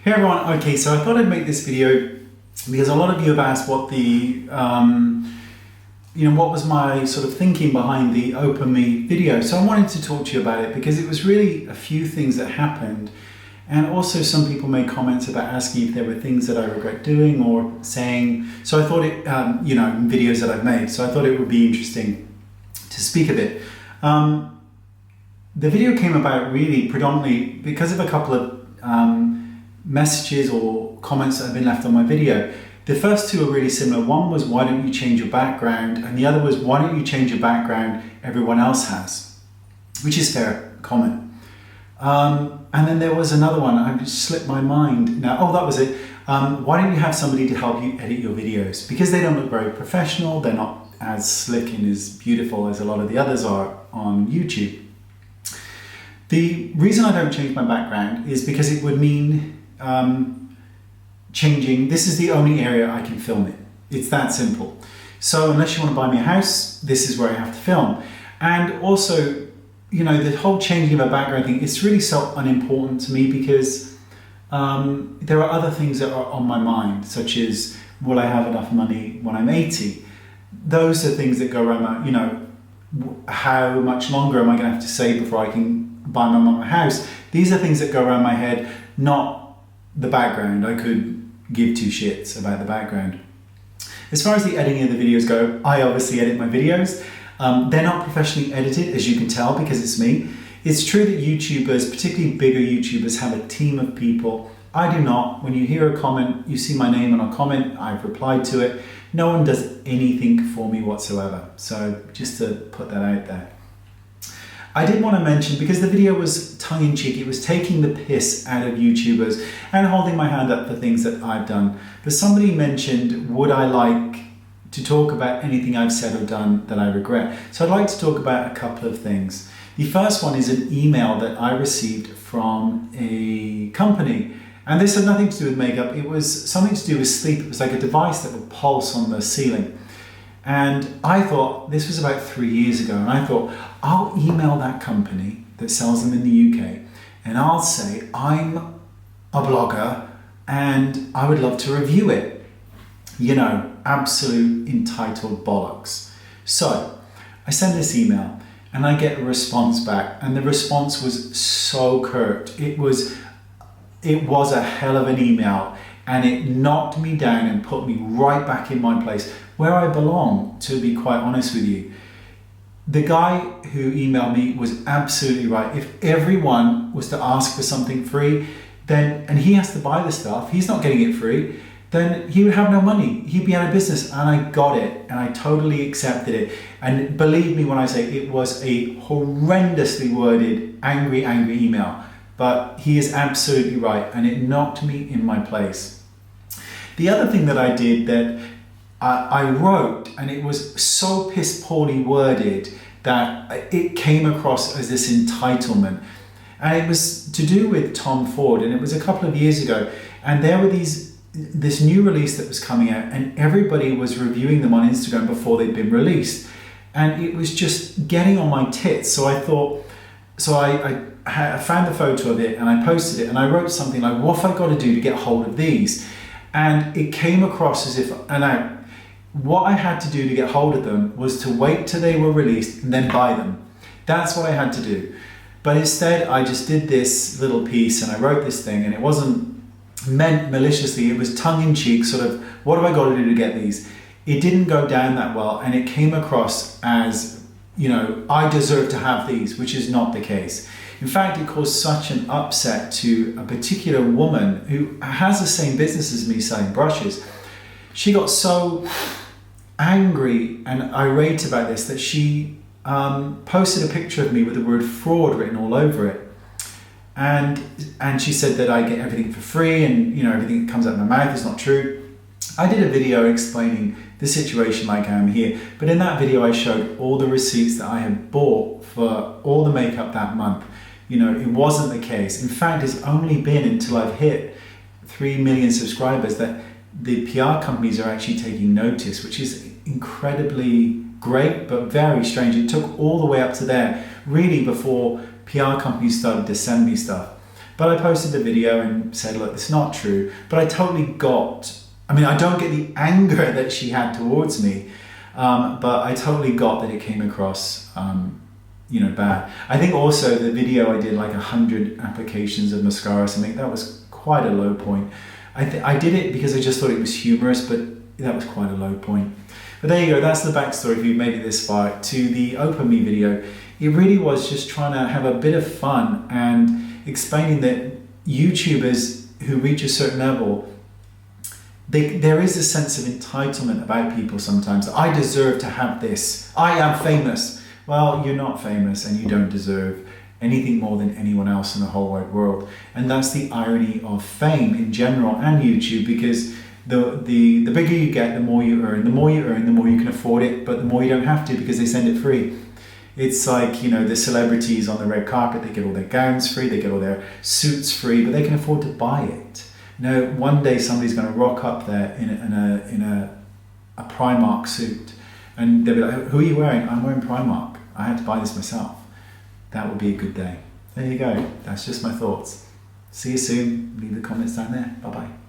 Hey everyone, okay, so I thought I'd make this video because a lot of you have asked what what was my sort of thinking behind the Open Me video. So I wanted to talk to you about it because it was really a few things that happened, and also some people made comments about asking if there were things that I regret doing or saying. So I thought it, videos that I've made, so I thought it would be interesting to speak a bit. The video came about really predominantly because of a couple of messages or comments that have been left on my video. The first two are really similar. One was, why don't you change your background? And the other was, why don't you change your background? Everyone else has, which is fair comment. And then there was another one, I just slipped my mind now. Oh, that was it. Why don't you have somebody to help you edit your videos? Because they don't look very professional. They're not as slick and as beautiful as a lot of the others are on YouTube. The reason I don't change my background is because it would mean changing. This is the only area I can film it. It's that simple. So unless you want to buy me a house, this is where I have to film. And also, the whole changing of a background thing, it's really so unimportant to me because there are other things that are on my mind, such as, will I have enough money when I'm 80? Those are things that go around my, how much longer am I going to have to save before I can buy my mum a house? These are things that go around my head, not the background. I could give two shits about the background. As far as the editing of the videos go, I obviously edit my videos. They're not professionally edited, as you can tell, because it's me. It's true that YouTubers, particularly bigger YouTubers, have a team of people. I do not. When you hear a comment, you see my name on a comment, I've replied to it. No one does anything for me whatsoever. So just to put that out there. I did want to mention, because the video was tongue-in-cheek, it was taking the piss out of YouTubers and holding my hand up for things that I've done. But somebody mentioned, would I like to talk about anything I've said or done that I regret? So I'd like to talk about a couple of things. The first one is an email that I received from a company. And this had nothing to do with makeup. It was something to do with sleep. It was like a device that would pulse on the ceiling. And I thought, this was about 3 years ago, and I thought, I'll email that company that sells them in the UK and I'll say, I'm a blogger and I would love to review it. Absolute entitled bollocks. So I send this email and I get a response back, and the response was so curt. It was a hell of an email, and it knocked me down and put me right back in my place where I belong, to be quite honest with you. The guy who emailed me was absolutely right. If everyone was to ask for something free, and he has to buy the stuff, he's not getting it free, then he would have no money. He'd be out of business. And I got it, and I totally accepted it. And believe me when I say it was a horrendously worded, angry email. But he is absolutely right, and it knocked me in my place. The other thing that I did that I wrote, and it was so piss poorly worded that it came across as this entitlement. And it was to do with Tom Ford, and it was a couple of years ago. And there were this new release that was coming out, and everybody was reviewing them on Instagram before they'd been released. And it was just getting on my tits. So I thought, I found the photo of it and I posted it, and I wrote something like, what have I got to do to get hold of these? And it came across as if, what I had to do to get hold of them was to wait till they were released and then buy them. That's what I had to do. But instead, I just did this little piece and I wrote this thing, and it wasn't meant maliciously. It was tongue-in-cheek, sort of, what have I got to do to get these? It didn't go down that well, and it came across as, I deserve to have these, which is not the case. In fact, it caused such an upset to a particular woman who has the same business as me, selling brushes. She got so angry and irate about this that she posted a picture of me with the word fraud written all over it. And she said that I get everything for free, and everything that comes out of my mouth is not true. I did a video explaining the situation like I am here, but in that video I showed all the receipts that I had bought for all the makeup that month. It wasn't the case. In fact, it's only been until I've hit 3 million subscribers that the PR companies are actually taking notice, which is incredibly great, but very strange. It took all the way up to there, really, before PR companies started to send me stuff. But I posted the video and said, look, it's not true. But I totally got, I mean, I don't get the anger that she had towards me, but I totally got that it came across, bad. I think also the video I did like 100 applications of mascara or something, that was quite a low point. I did it because I just thought it was humorous, but that was quite a low point. But there you go, that's the backstory if you've made it this far to the Open Me video. It really was just trying to have a bit of fun and explaining that YouTubers who reach a certain level, there is a sense of entitlement about people sometimes. I deserve to have this. I am famous. Well, you're not famous and you don't deserve anything more than anyone else in the whole wide world. And that's the irony of fame in general and YouTube, because the bigger you get, the more you earn. The more you earn, the more you can afford it, but the more you don't have to because they send it free. It's like, the celebrities on the red carpet, they get all their gowns free, they get all their suits free, but they can afford to buy it. One day somebody's going to rock up there in a Primark suit, and they'll be like, who are you wearing? I'm wearing Primark. I had to buy this myself. That would be a good day. There you go. That's just my thoughts. See you soon. Leave the comments down there. Bye-bye.